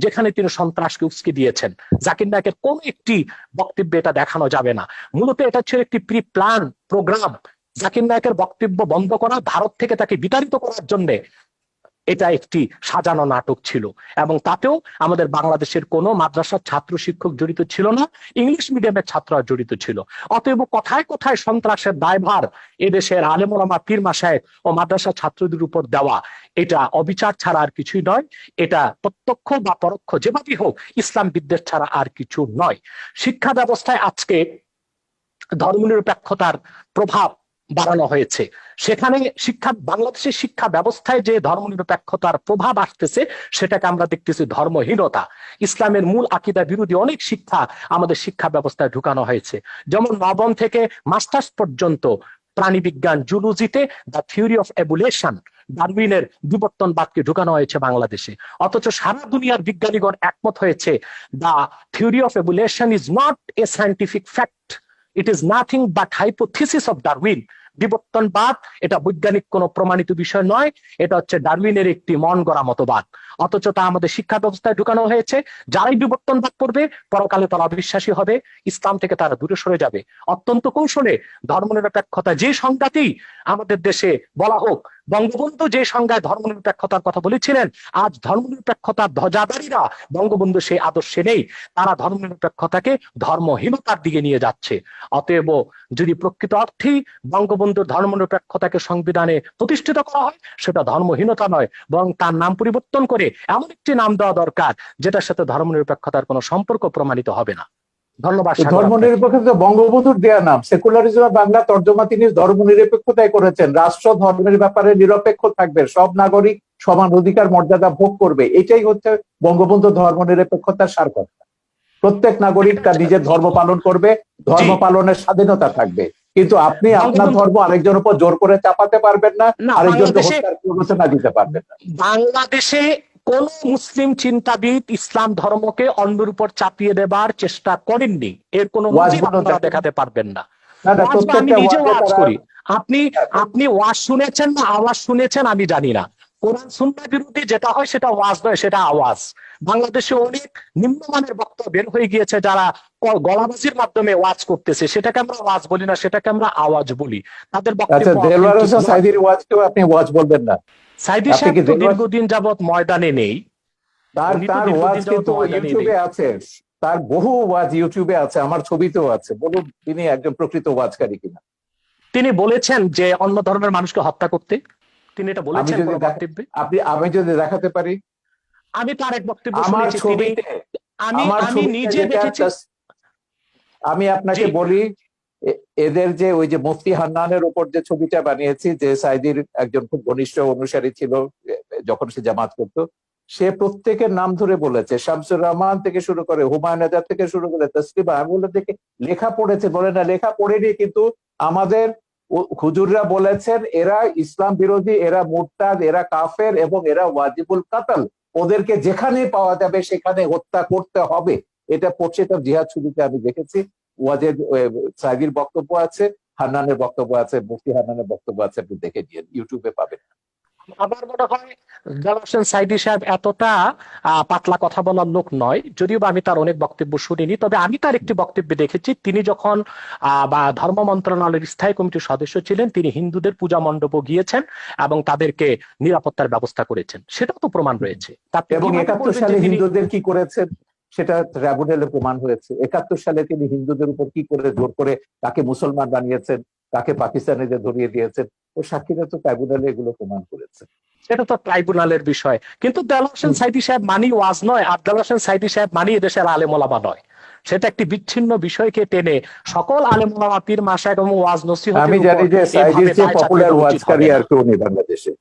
Speaker 1: যেখানে তিনি সন্ত্রাসকে উস্কে দিয়েছেন। জাকির নায়কের কোন একটি বক্তব্যে এটা দেখানো যাবে না। মূলত এটা ছিল একটি প্রি প্ল্যান প্রোগ্রাম। জাকির নায়কের বক্তব্য বন্ধ করা, ভারত থেকে তাকে বিতাড়িত করার জন্য এটা একটি সাজানো নাটক ছিল। এবং তাতেও আমাদের বাংলাদেশের কোনো মাদ্রাসার ছাত্র শিক্ষক জড়িত ছিল না, ইংলিশ মিডিয়ামের ছাত্ররা জড়িত ছিল। অতএব কোথায় কোথায় সন্ত্রাসের দায়ভার এদেশের আলেম ওলামা পীর মাশায়েখ ও মাদ্রাসা ছাত্রদের উপর দেওয়া, এটা অবিচার ছাড়া আর কিছুই নয়। এটা প্রত্যক্ষ বা পরোক্ষ যেভাবেই হোক ইসলাম বিদ্বেষ ছাড়া আর কিছু নয়। শিক্ষা ব্যবস্থায় আজকে ধর্মনিরপেক্ষতার প্রভাব বাড়ানো হয়েছে। সেখানে বাংলাদেশের শিক্ষা ব্যবস্থায় যে ধর্মনিরপেক্ষতার প্রভাব আসতেছে, সেটাকে আমরা দেখতেছি ধর্মহীনতা। ইসলামের মূল আকীদা বিরোধী অনেক শিক্ষা আমাদের শিক্ষা ব্যবস্থায় ঢুকানো হয়েছে। যেমন নবম থেকে মাস্টার্স পর্যন্ত প্রাণীবিজ্ঞান জুলজিতে দ্য থিওরি অফ এভোলিউশন, ডারউইনের বিবর্তনবাদকে ঢুকানো হয়েছে বাংলাদেশে। অথচ সারা দুনিয়ার বিজ্ঞানীগণ একমত হয়েছে the theory of evolution is not a scientific fact, it is nothing but hypothesis of Darwin. বিবর্তনবাদ এটা বৈজ্ঞানিক কোনো প্রমাণিত বিষয় নয়, এটা হচ্ছে ডারউইনের একটি মন গড়া মতবাদ। অথচ তা আমাদের শিক্ষা ব্যবস্থায় ঢুকানো হয়েছে। যারাই বিবর্তনবাদ করবে পরকালে তারা অবিশ্বাসী হবে, ইসলাম থেকে তারা দূরে সরে যাবে। অত্যন্ত কৌশলে ধর্মনিরপেক্ষতা যে সংজ্ঞাতেই আমাদের দেশে বলা হোক, বঙ্গবন্ধু যে সংজ্ঞায় ধর্মনিরপেক্ষতার কথা বলেছিলেন, আজ ধর্মনিরপেক্ষতার ধ্বজাধারীরা বঙ্গবন্ধু সেই আদর্শে নেই। তারা ধর্মনিরপেক্ষতাকে ধর্মহীনতার দিকে নিয়ে যাচ্ছে। অতএব যদি প্রকৃত অর্থেই বঙ্গবন্ধুর ধর্মনিরপেক্ষতাকে সংবিধানে প্রতিষ্ঠিত করা হয়, সেটা ধর্মহীনতা নয়, বরং তার নাম পরিবর্তন করে এমন একটি নাম দেওয়া দরকার যেটার সাথে ধর্মনিরপেক্ষতার কোনো সম্পর্ক প্রমাণিত হবে না। ধন্যবাদ।
Speaker 2: ধর্মনিরপেক্ষতা বঙ্গবন্ধুর দেয়া নাম। সেকুলারিজম বাংলা তর্জমা তিনি ধর্মনিরপেক্ষতায় করেছেন। রাষ্ট্র ধর্মের ব্যাপারে নিরপেক্ষ থাকবে, সব নাগরিক সমান অধিকার মর্যাদা ভোগ করবে, এটাই হচ্ছে বঙ্গবন্ধু ধর্মনিরপেক্ষতার সার কথা। প্রত্যেক নাগরিক তার নিজের ধর্ম পালন করবে, ধর্ম পালনের স্বাধীনতা থাকবে, কিন্তু আপনি আপনার ধর্ম আরেকজনের উপর জোর করে চাপাতে পারবেন না, আরেকজনকে হত্যার প্ররোচনা দিতে পারবেন না।
Speaker 1: বাংলাদেশে কোন মুসলিম চিন্তাবিদ ইসলাম ধর্মকে অন্যের উপর চাপিয়ে দেবার চেষ্টা করেননি, এর কোনো আপনারা দেখাতে পারবেন না। আমি নিজে ওয়াজ করি, আপনি ওয়াজ শুনেছেন না আওয়াজ শুনেছেন আমি জানি না। কোরআন সুন্নাহ বিরোধী যেটা হয় সেটা ওয়াজ নয়, সেটা আওয়াজ। বাংলাদেশে অনেক নিম্নমানের বক্তব্য বের হয়ে গিয়েছে, যারা গলাবাজির মাধ্যমে ওয়াজ করতেছে, সেটাকে আমরা ওয়াজ বলি না, সেটাকে আমরা আওয়াজ বলি। তাদের বক্তব্য
Speaker 2: আপনি ওয়াজ বলবেন না।
Speaker 1: সাইদি সাহেব তো দীর্ঘদিন যাবৎ ময়দানে নেই,
Speaker 2: তার ওয়াজ কিন্তু ইউটিউবে আছে, তার বহু ওয়াজ ইউটিউবে আছে, আমার ছবিতেও আছে। বলুন তিনি একজন প্রকৃত ওয়াজকারী কিনা।
Speaker 1: তিনি বলেছেন যে অন্য ধর্মের মানুষকে হত্যা করতে, তিনি এটা বলেছেন বক্তব্যে।
Speaker 2: আমি যদি দেখাতে পারি,
Speaker 1: আমি তার এক বক্তব্য শুনেছি, আমি নিজে দেখেছি।
Speaker 2: আমি আপনাকে বলি, এদের যে ওই যে মুফতি হান্নানের উপর যে ছবিটা বানিয়েছি, যে সাইদির একজন খুব ঘনিষ্ঠ অনুসারী ছিল যখন সে জামাত করতো, সে প্রত্যেকের নাম ধরে বলেছে, শামসুর রহমান থেকে শুরু করে হুমায়ুন আজাদ থেকে শুরু করে তসলিমা। আমি বলে দেখে লেখা পড়েছে, বলে না লেখা পড়েনি, কিন্তু আমাদের হুজুররা বলেছেন এরা ইসলাম বিরোধী, এরা মুরতাদ, এরা কাফের এবং এরা ওয়াজিবুল কাতল, ওদেরকে যেখানে পাওয়া যাবে সেখানে হত্যা করতে হবে। এটা পড়ছে, তার জিহাদ ছবিতে আমি দেখেছি, ওয়াজের সাইদির বক্তব্য আছে। হান্নানের বক্তব্য আছে, মুফতি হান্নানের বক্তব্য আছে, আপনি দেখে নিন, ইউটিউবে পাবেন।
Speaker 1: আমার মনে হয় জালাল হোসেন সাইদী সাহেব এতটা পাতলা কথা বলার লোক নয়, যদিও বা আমি তার অনেক বক্তব্য শুনিনি। তবে আমি তার একটি বক্তব্যে দেখেছি, তিনি যখন বা ধর্ম মন্ত্রণালয়ের স্থায়ী কমিটির সদস্য ছিলেন, তিনি হিন্দুদের পূজা মণ্ডপে গিয়েছেন এবং তাদেরকে নিরাপত্তার ব্যবস্থা করেছেন, সেটাও তো প্রমাণ রয়েছে। তাতে
Speaker 2: এবং
Speaker 1: কিভাবে
Speaker 2: 71
Speaker 1: বলবেন
Speaker 2: সালে
Speaker 1: যে তিনি
Speaker 2: হিন্দুদের কি করেছেন সেটা ট্রাইব্যুনালে প্রমাণ হয়েছে। 71 সালে তিনি হিন্দুদের উপর কি করে জোর করে তাকে মুসলমান বানিয়েছেন, তাকে পাকিস্তানিদের ধরিয়ে দিয়েছেন, ও সাক্ষীরা তো ট্রাইব্যুনালে এগুলো প্রমাণ করেছে।
Speaker 1: সেটা তো ট্রাইব্যুনালের বিষয়, কিন্তু দেলোয়ার হোসেন সাইদী সাহেব মানি ওয়াজ নয়, আর দেলোয়ার হোসেন সাইদী সাহেব মানি এদেশের আলেম ওলামা নয়। সেটা একটি বিচ্ছিন্ন বিষয়কে টেনে সকল আলেম ওলামা, পীর মাশায়েখ এবং ওয়াজ নসিহতের
Speaker 2: আমি জানি
Speaker 1: উপর
Speaker 2: যে সাইদির
Speaker 1: এভাবে
Speaker 2: চেয়ে
Speaker 1: দায় চাপিয়ে
Speaker 2: পপুলার
Speaker 1: দেওয়া উচিত
Speaker 2: ওয়াজকারী
Speaker 1: হবে না।
Speaker 2: আর কেউ নেই বাংলাদেশে।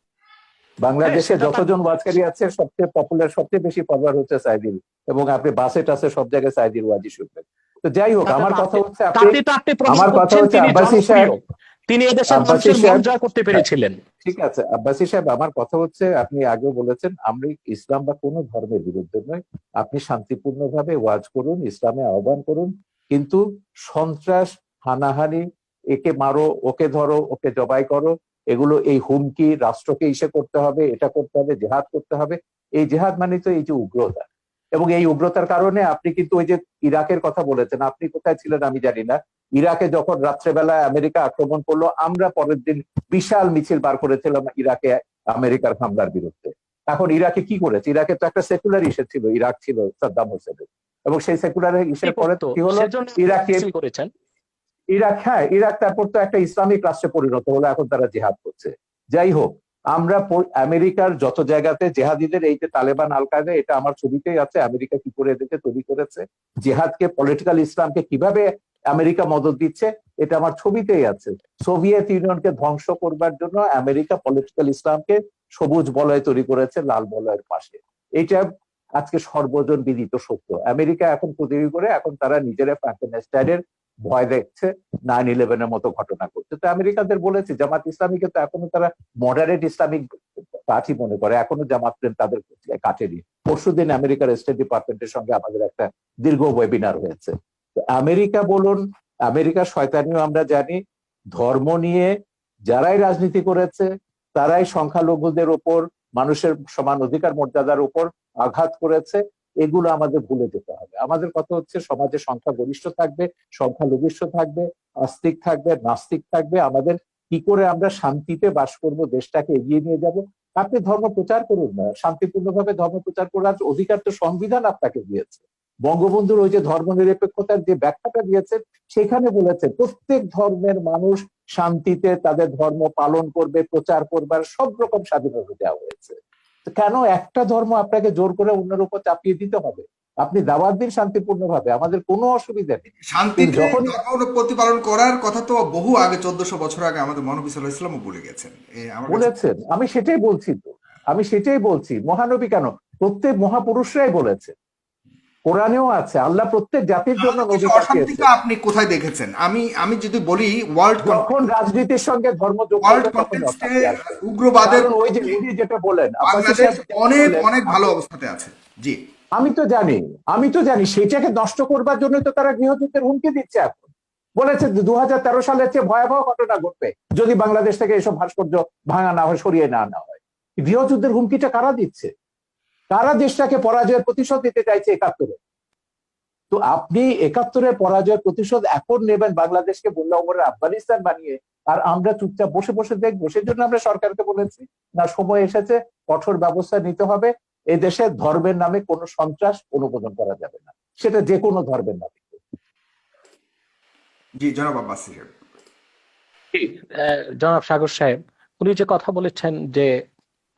Speaker 2: বাংলাদেশে
Speaker 1: সেটা
Speaker 2: যতজন ওয়াজকারী আছে সবচেয়ে পপুলার, সবচেয়ে বেশি ফলোয়ার হচ্ছে সাইদির, এবং আপনি বাসে টাসে সব জায়গায় সাইদির ওয়াজই শুনবেন। তো যাই হোক, আমার কথা হচ্ছে
Speaker 1: তাতে তো আপনি প্রমাণ
Speaker 2: আমার কথা
Speaker 1: করছেন
Speaker 2: হচ্ছে
Speaker 1: তিনি
Speaker 2: আব্বাসী
Speaker 1: জনপ্রিয়,
Speaker 2: সাহেব,
Speaker 1: তিনি এদেশের
Speaker 2: আব্বাসী
Speaker 1: মানুষের মন
Speaker 2: সাহেব,
Speaker 1: জয় করতে পেরেছিলেন।
Speaker 2: ঠিক আছে আব্বাসী সাহেব, আমার কথা হচ্ছে, আপনি আগেও বলেছেন আমরা ইসলাম বা কোনো ধর্মের বিরুদ্ধে নয়, আপনি শান্তিপূর্ণভাবে ওয়াজ করুন, ইসলামে আহ্বান করুন, কিন্তু সন্ত্রাস, হানাহানি, একে মারো, ওকে ধরো, ওকে জবাই করো, এগুলো, এই হুমকি রাষ্ট্রকে ইসে করতে হবে, এটা করতে হবে, জেহাদ করতে হবে, এই জেহাদ মানে তো এই যে উগ্রতা, এবং এই উগ্রতার কারণে আপনি কিন্তু ওই যে ইরাকের কথা বলেছেন, আপনি কোথায় ছিলেন আমি জানি না, ইরাকে যখন রাত্রেবেলায় আমেরিকা আক্রমণ করলো, আমরা পরের দিন বিশাল মিছিল বার করেছিলাম ইরাকে আমেরিকার হামলার বিরুদ্ধে। এখন ইরাকে কি করেছে? ইরাকে তো একটা সেকুলার ইস্যু ছিল, ইরাক ছিল সাদ্দাম হোসেনের, এবং সেই সেকুলার ইস্যুর পরে কি হলো,
Speaker 1: সেজন্য
Speaker 2: ইরাকে
Speaker 1: মিছিল করেছেন।
Speaker 2: ইরাক, হ্যাঁ ইরাক তারপর তো একটা ইসলামিক রাষ্ট্রে পরিণত হলো, এখন তারা জিহাদ করছে। যাই হোক, আমরা আমেরিকার যত জায়গাতে জেহাদিদের, এই যে তালেবান, আল কায়দা, এটা আমার ছবিতেই আছে, আমেরিকা কি করে এদেরকে তৈরি করেছে, জেহাদকে, পলিটিক্যাল ইসলামকে কিভাবে আমেরিকা মদদ দিচ্ছে, এটা আমার ছবিতেই আছে। সোভিয়েত ইউনিয়নকে ধ্বংস করবার জন্য আমেরিকা পলিটিক্যাল ইসলামকে সবুজ বলয় তৈরি করেছে লাল বলয়ের পাশে। এটা আজকে সর্বজন বিদিত সত্য। আমেরিকা এখন তৈরি করে, এখন তারা নিজেরা ফ্রাঙ্কেনস্টাইনের ভয় দেখছে, 9/11-এর মতো ঘটনা করছে। তো আমেরিকাদের বলেছে, জামাত ইসলামীকে তো এখনো তারা মডারেট ইসলামিক পার্টি মনে করে, এখনো জামাত তাদের কাটেনি। পরশুদিন আমেরিকার স্টেট ডিপার্টমেন্টের সঙ্গে আমাদের একটা দীর্ঘ ওয়েবিনার হয়েছে। তো আমেরিকা বলুন, আমেরিকার শয়তানিও আমরা জানি, ধর্ম নিয়ে যারাই রাজনীতি করেছে তারাই সংখ্যালঘুদের উপর, মানুষের সমান অধিকার মর্যাদার উপর আঘাত করেছে। এগুলো আমাদের ভুলে যেতে হবে। আমাদের কথা হচ্ছে, সমাজে সংখ্যাগরিষ্ঠ থাকবে, সংখ্যালঘিষ্ঠ থাকবে, আস্তিক থাকবে, নাস্তিক থাকবে, আমাদের কি করে আমরা শান্তিতে বাস করব, দেশটাকে এগিয়ে নিয়ে যাব। আপনি ধর্ম প্রচার করুন না, শান্তিপূর্ণভাবে ধর্ম প্রচার করার অধিকার তো সংবিধান আপনাকে দিয়েছে। বঙ্গবন্ধুর ওই যে ধর্মনিরপেক্ষতার যে ব্যাখ্যাটা দিয়েছেন, সেখানে বলেছে প্রত্যেক ধর্মের মানুষ শান্তিতে তাদের ধর্ম পালন করবে, প্রচার করবার সব রকম স্বাধীনতা দেওয়া হয়েছে। কেন একটা ধর্ম আপনাকে জোর করে অন্যের উপর চাপিয়ে দিতে হবে? আপনি দাওয়াত দিন শান্তিপূর্ণভাবে, আমাদের কোনো অসুবিধা নেই।
Speaker 3: শান্তিতে
Speaker 2: যখন
Speaker 3: ধর্ম প্রতিপালন করার কথা তো বহু আগে, 1400 বছর আগে আমাদের মহানবী সাল্লাল্লাহু আলাইহি ওয়াসাল্লামও বলে গেছেন। আমার কাছে
Speaker 2: বলেছেন, আমি সেটাই বলছি, তো আমি সেটাই বলছি, মহানবী কেন, প্রত্যেক মহাপুরুষরাই বলেছে, কোরআনেও আছে, আল্লাহ প্রত্যেক জাতির জন্য
Speaker 3: আমাদের
Speaker 2: নবী
Speaker 3: দেশে
Speaker 2: পাঠিয়েছে।
Speaker 3: অশান্তিটা আপনি কোথায় দেখেছেন? আমি যদি বলি, ওয়ার্ল্ড
Speaker 2: যখন রাজনীতির সঙ্গে ধর্ম যোগ
Speaker 3: ওয়ার্ল্ড
Speaker 2: করবে তখন
Speaker 3: কনটেক্সটে
Speaker 2: অশান্তি আসবে।
Speaker 3: উগ্রবাদের
Speaker 2: কারণ ওই যে উনি যেটা বলেন, আব্বাসী
Speaker 3: বাংলাদেশ
Speaker 2: সাহেব যেটা
Speaker 3: অনেক
Speaker 2: বললেন,
Speaker 3: অনেক ভালো অবস্থাতে আছে। জি,
Speaker 2: আমি তো জানি, আমি তো জানি, সেটাকে নষ্ট করবার জন্য তো তারা গৃহযুদ্ধের হুমকি দিচ্ছে। এখন বলেছে 2013 সালের চেয়ে ভয়াবহ ঘটনা ঘটবে যদি বাংলাদেশ থেকে এসব ভাস্কর্য ভাঙা না হয়, সরিয়ে না হয়। গৃহযুদ্ধের হুমকিটা কারা দিচ্ছে? কারা দেশটাকে পরাজয়ের প্রতিশোধ দিতে চাইছে 71-এ? তো আপনি 71-এর পরাজয়ের প্রতিশোধ এখন নেবেন, বাংলাদেশকে বললে ওমরের আফগানিস্তান বানিয়ে, আর আমরা চুপচাপ বসে বসে দেখবো? সেজন্য আমরা সরকারকে বলেছি, না, সময় এসেছে, কঠোর ব্যবস্থা নিতে হবে। এই দেশে ধর্মের নামে কোনো সন্ত্রাস অনুমোদন করা যাবে না, সেটা যে কোনো ধর্মের নামে।
Speaker 3: জি, জনাব আব্বাস সাহেব।
Speaker 1: জনাব সাগর সাহেব, উনি যে কথা বলেছেন যে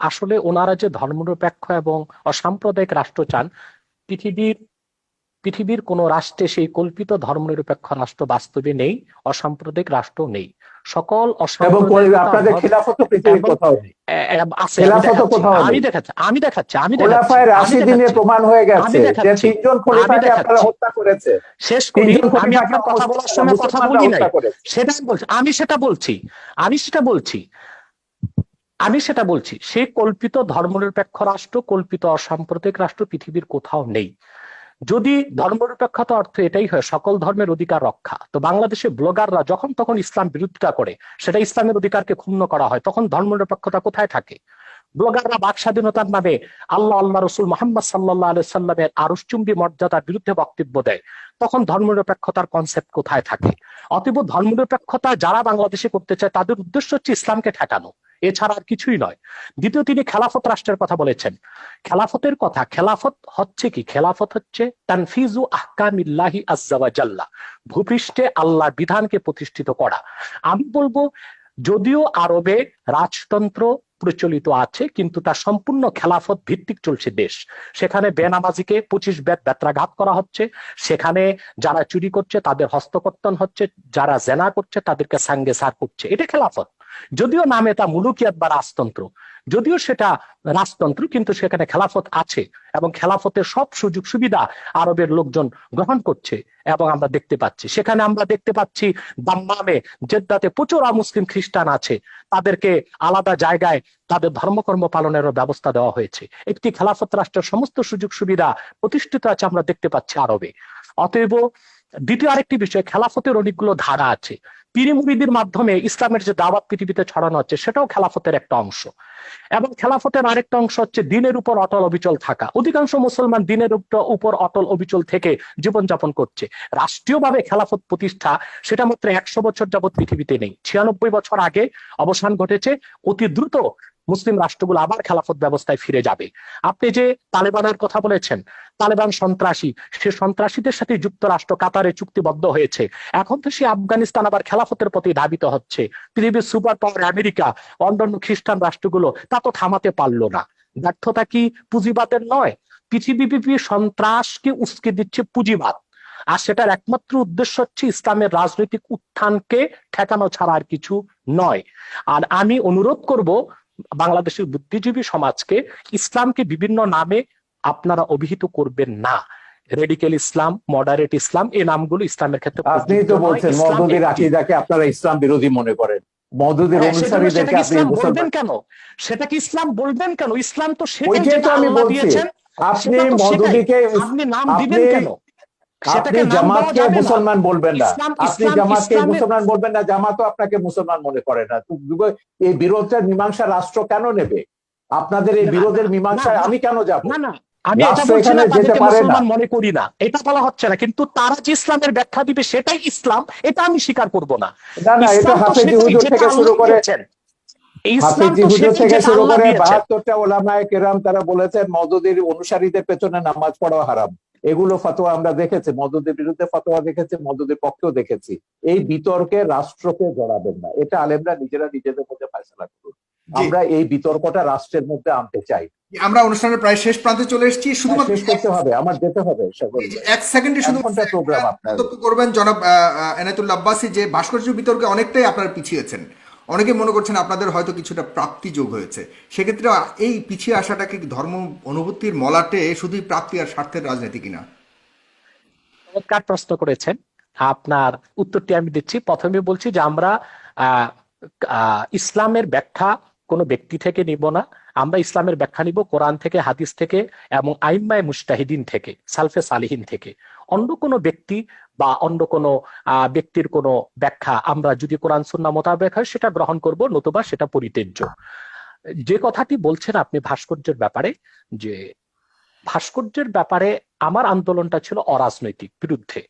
Speaker 1: আসলে ওনারা যে ধর্মনিরপেক্ষ এবং অসাম্প্রদায়িক রাষ্ট্র চান, পৃথিবীর কোন রাষ্ট্রে সেই কল্পিত ধর্মনিরপেক্ষ রাষ্ট্র বাস্তবে নেই, অসাম্প্রদায়িক রাষ্ট্র নেই। সকল
Speaker 2: এবং
Speaker 1: অসাম্প্রদায়িকতা
Speaker 2: আপনাদের খিলাফত পৃথিবীর কোথাও নেই,
Speaker 1: আছে।
Speaker 2: খেলাফত কোথাও
Speaker 1: আমি
Speaker 2: নেই।
Speaker 1: দেখাচ্ছি
Speaker 2: খোলাফায়ে রাশিদিনে প্রমাণ হয়ে গেছে যে 3 জন খলিফাকে আপনারা হত্যা করেছে।
Speaker 1: শেষ করি।
Speaker 2: 3 জন
Speaker 1: আমি
Speaker 2: খলিফাকে
Speaker 1: আপনার কথা বলার সময় কথা
Speaker 2: মুসলমানরা
Speaker 1: বলি নাই,
Speaker 2: হত্যা করেছে।
Speaker 1: আমি সেটা বলছি, সেই কল্পিত ধর্মনিরপেক্ষ রাষ্ট্র, কল্পিত অসাম্প্রদায়িক রাষ্ট্র পৃথিবীর কোথাও নেই। যদি ধর্মনিরপেক্ষতা অর্থ এটাই হয় সকল ধর্মের অধিকার রক্ষা, তো বাংলাদেশে ব্লগাররা যখন তখন ইসলাম বিরোধিতা করে, সেটা ইসলামের অধিকারকে ক্ষুণ্ণ করা হয়, তখন ধর্মনিরপেক্ষতা কোথায় থাকে? ব্লগাররা বাক স্বাধীনতার নামে আল্লাহ রসুল মোহাম্মদ সাল্লাহ আলাইহি সাল্লামের আরশচুম্বী মর্যাদার বিরুদ্ধে বক্তব্য দেয়, তখন ধর্মনিরপেক্ষতার কনসেপ্ট কোথায় থাকে? অতএব ধর্মনিরপেক্ষতা যারা বাংলাদেশে করতে চায় তাদের উদ্দেশ্য হচ্ছে ইসলামকে ঠেকানো, এছাড়া আর কিছুই নয়। দ্বিতীয়, তিনি খেলাফত রাষ্ট্রের কথা বলেছেন। খেলাফতের কথা, খেলাফত হচ্ছে কি? খেলাফত হচ্ছে তানফিজু আহকামিল্লাহি আযজা ওয়া জাল্লা, ভূপৃষ্ঠে আল্লাহর বিধানকে প্রতিষ্ঠিত করা। আমি বলবো, যদিও আরবে রাজতন্ত্র প্রচলিত আছে, কিন্তু তা সম্পূর্ণ খেলাফত ভিত্তিক চলছে দেশ। সেখানে বেনামাজিকে 25 বেত বেত্রাঘাত করা হচ্ছে, সেখানে যারা চুরি করছে তাদের হস্তকর্তন হচ্ছে, যারা জেনা করছে তাদেরকে সাঙ্গে সার করছে। এটা খেলাফত। যদিও নামে তা মুলুকিয়াত বা রাজতন্ত্র, যদিও সেটা রাজতন্ত্র, কিন্তু সেখানে খেলাফত আছে এবং খেলাফতের সব সুযোগ সুবিধা আরবের লোকজন গ্রহণ করছে। এবং আমরা দেখতে পাচ্ছি, সেখানে আমরা দেখতে পাচ্ছি দাম্মামে, জেদ্দাতে প্রচুর মুসলিম খ্রিস্টান আছে, তাদেরকে আলাদা জায়গায় তাদের ধর্মকর্ম পালনেরও ব্যবস্থা দেওয়া হয়েছে। একটি খেলাফত রাষ্ট্রের সমস্ত সুযোগ সুবিধা প্রতিষ্ঠিত আছে আমরা দেখতে পাচ্ছি আরবে। অতএব দ্বিতীয় আরেকটি বিষয়, খেলাফতের অনেকগুলো ধারা আছে। পীর মুরিদির মাধ্যমে ইসলামের যে দাওয়াত পৃথিবীতে ছড়ানো হচ্ছে, সেটাও খেলাফতের একটা অংশ। এবং খেলাফতের আরেকটা অংশ হচ্ছে দিনের উপর অটল অবিচল থাকা। অধিকাংশ মুসলমান দিনের উপর অটল অবিচল থেকে জীবনযাপন করছে। রাষ্ট্রীয়ভাবে খেলাফত প্রতিষ্ঠা, সেটা মাত্র 100 বছর যাবৎ পৃথিবীতে নেই। 96 বছর আগে অবসান ঘটেছে। অতি দ্রুত মুসলিম রাষ্ট্রগুলো আবার খেলাফত ব্যবস্থায় ফিরে যাবে। আপনি যে তালেবানের কথা বলেছেন, তালেবান সন্ত্রাসী, সে সন্ত্রাসীদের সাথে যুক্তরাষ্ট্র কাতারে চুক্তিবদ্ধ হয়েছে। এখন তো সে আফগানিস্তান আবার খেলাফতের প্রতি ধাবিত হচ্ছে। পৃথিবীর সুপার পাওয়ার আমেরিকা, অন্যান্য খ্রিস্টান রাষ্ট্রগুলো তা তো থামাতে পারলো না। ব্যর্থতা কি পুঁজিবাদের নয়? পৃথিবীব্যাপী সন্ত্রাসকে উস্কে দিচ্ছে পুঁজিবাদ, আর সেটার একমাত্র উদ্দেশ্য হচ্ছে ইসলামের রাজনৈতিক উত্থানকে ঠেকানো ছাড়া আর কিছু নয়। আর আমি অনুরোধ করব বাংলাদেশের বুদ্ধিজীবী সমাজকে, ইসলামকে বিভিন্ন নামে আপনারা অভিহিত করবেন না। রেডিক্যাল ইসলাম, মডারেট ইসলাম, এই নামগুলো ইসলামের ক্ষেত্রে
Speaker 2: আপনি তো বলছেন মওদুদির আকীদাকে আপনারা ইসলাম বিরোধী মনে করেন, মওদুদির অনুসারীদেরকে আপনি
Speaker 1: বলবেন কেন? সেটা কি ইসলাম বলবেন কেন? ইসলাম তো
Speaker 2: ওইটাই তো আমি বলছি। আপনি মওদুদিকে,
Speaker 1: আপনি নাম দিবেন কেন?
Speaker 2: আপনি জামাতকে মুসলমান বলবেন না, আপনি জামাতকে মুসলমান বলবেন না, জামাতও আপনাকে মুসলমান মনে করে না। এই বিরোধের মীমাংসা রাষ্ট্র কেন নেবে? আপনাদের এই বিরোধের মীমাংসায় আমি কেন যাব?
Speaker 1: না না, আমি এটা বলছি না তাদেরকে মুসলমান মনে করি না, এটা বলা হচ্ছে না, কিন্তু তারা যে ইসলামের ব্যাখ্যা দিবে সেটাই ইসলাম, এটা আমি স্বীকার করব না।
Speaker 2: না না, এটা হাফেজি হুজুর থেকে শুরু করে, হাফেজি হুজুর থেকে শুরু করে 72টা ওলামায়ে কেরাম তারা বলেছেন মওদুদির অনুসারীদের পেছনে নামাজ পড়া হারাম। এগুলো ফতোয়া আমরা দেখেছি, মওদুদির বিরুদ্ধে ফতোয়া দেখেছি, মওদুদির পক্ষেও দেখেছি। এই বিতর্কে রাষ্ট্রকে জড়াবেন না, এটা আলেমরা নিজেরা নিজেদের মধ্যে ফয়সালা করুন। আমরা এই বিতর্কটা রাষ্ট্রের মধ্যে আনতে চাই।
Speaker 3: আমরা অনুষ্ঠানের প্রায় শেষ প্রান্তে চলে এসেছি, শুধুমাত্র
Speaker 2: শেষ করতে হবে, আমার যেতে হবে।
Speaker 3: এক সেকেন্ডে শুধু
Speaker 2: প্রোগ্রাম আপনার
Speaker 3: করবেন জনাব এনায়েতুল্লাহ আব্বাসী, যে ভাস্কর্য বিতর্কে অনেকটাই আপনারা পিছিয়েছেন। অনেকে মনে করছেন আপনাদের হয়তো কিছুটা প্রাপ্তি যোগ হয়েছে। সেক্ষেত্রে এই পিছিয়ে আসাটাকে ধর্ম অনুভূতির মলাটে শুধুই প্রাপ্তি আর স্বার্থের রাজনীতি কিনা?
Speaker 1: চমৎকার প্রশ্ন করেছেন, আপনার উত্তরটি আমি দিচ্ছি। প্রথমে বলছি যে আমরা ইসলামের ব্যাখ্যা কোনো ব্যক্তি থেকে নিব না, আমরা ইসলামের ব্যাখ্যা নিব কোরআন থেকে, হাদিস থেকে এবং আইম্মায়ে মুজতাহিদিন থেকে, সালফে সালিহিন থেকে। অন্য কোনো ব্যক্তি বা অন্য কোনো ব্যক্তির কোনো ব্যাখ্যা আমরা যদি কোরআন সুন্নাহ মোতাবেক হয় সেটা গ্রহণ করব, নতুবা সেটা পরিত্যাজ্য। যে কথাটি বলছেন আপনি ভাস্কর্যের ব্যাপারে, যে ভাস্কর্যের ব্যাপারে আমার আন্দোলনটা ছিল অরাজনৈতিক বিরুদ্ধে,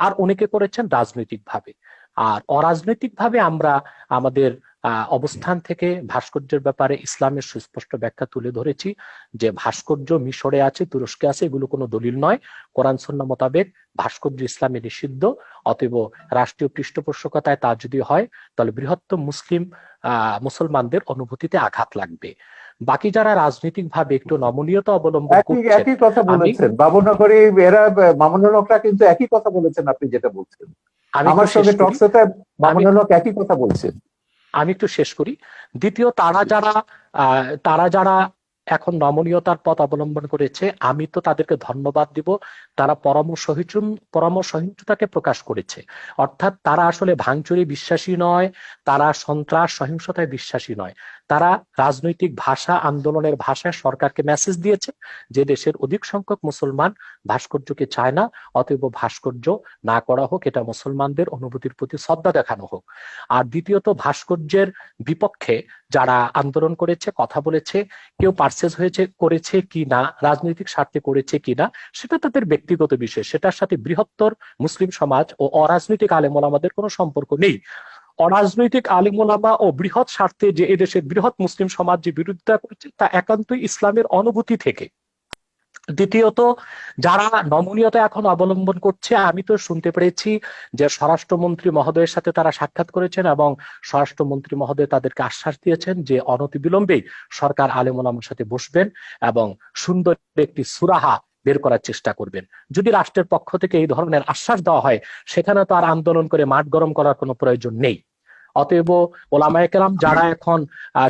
Speaker 1: আর অনেকে করেছেন রাজনৈতিক ভাবে। আর অরাজনৈতিক ভাবে আমরা আমাদের অবস্থান থেকে ভাস্কর্যের ব্যাপারে ইসলামের সুস্পষ্ট ব্যাখ্যা তুলে ধরেছি, যে ভাস্কর্য মিশরে আছে, তুরস্কে আছে, এগুলো কোনো দলিল নয়। কোরআন সুন্নাহ মোতাবেক ভাস্কর্য ইসলামে নিষিদ্ধ। অতএব রাষ্ট্রীয় পৃষ্ঠপোষকতায় তা যদি হয় তাহলে বৃহত্তম মুসলমানদের অনুভূতিতে আঘাত লাগবে। বাকি যারা রাজনৈতিক ভাবে একটু নমনীয়তা অবলম্বন করছেন,
Speaker 2: একই কথা বলেছেন বাবুনগরী, এরা মামুনুল হকরা কিন্তু একই কথা বলেছেন আপনি যেটা বলছেন। আমার সঙ্গে টকশোতে মামুনুল হক একই কথা বলছেন।
Speaker 1: আমি একটু শেষ করি। দ্বিতীয়, তারা যারা এখন নমনীয়তার পথ অবলম্বন করেছে, আমি তো তাদেরকে ধন্যবাদ দিব। তারা পরমসহিষ্ণুতাকে প্রকাশ করেছে, অর্থাৎ তারা আসলে ভাঙচুরে বিশ্বাসী নয়, তারা সন্ত্রাস সহিংসতায় বিশ্বাসী নয়, তারা রাজনৈতিক ভাষা, আন্দোলনের ভাষায় সরকারকে মেসেজ দিয়েছে যে দেশের অধিক সংখ্যক মুসলমান ভাস্কর্যকে চায় না, অতএব ভাস্কর্য না করা হোক, এটা মুসলমানদের অনুভূতির প্রতি শ্রদ্ধা দেখানো হোক। আর দ্বিতীয়ত, ভাস্কর্যের বিপক্ষে যারা আন্দোলন করেছে, কথা বলেছে, কেউ পারচেজ করেছে কি না, রাজনৈতিক স্বার্থে করেছে কিনা, সেটা তাদের ব্যক্তিগত বিষয়। সেটার সাথে বৃহত্তর মুসলিম সমাজ ও অরাজনৈতিক আলেম ওলামাদের কোনো সম্পর্ক নেই। অরাজনৈতিক আলেম ওলামা ও বৃহৎ স্বার্থে যে এদেশের বৃহৎ মুসলিম সমাজ যে বিরোধিতা করছে, তা একান্তই ইসলামের অনুভূতি থেকে। দ্বিতীয়ত, যারা নমনীয়তা এখন অবলম্বন করছে, আমি তো শুনতে পেরেছি যে স্বরাষ্ট্রমন্ত্রী মহোদয়ের সাথে তারা সাক্ষাৎ করেছেন এবং স্বরাষ্ট্রমন্ত্রী মহোদয় তাদেরকে আশ্বাস দিয়েছেন যে অনতিবিলম্বেই সরকার আলেম ওলামার সাথে বসবেন এবং সুন্দর একটি সুরাহা বের করার চেষ্টা করবেন। যদি রাষ্ট্রের পক্ষ থেকে এই ধরনের আশ্বাস দেওয়া হয়, সেখানে তো আর আন্দোলন করে মাঠ গরম করার কোনো প্রয়োজন নেই। অতএব ওলামায়ে কেরাম যারা এখন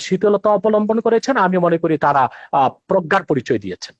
Speaker 1: শীতলতা অবলম্বন করেছেন, আমি মনে করি তারা প্রজ্ঞার পরিচয় দিয়েছেন।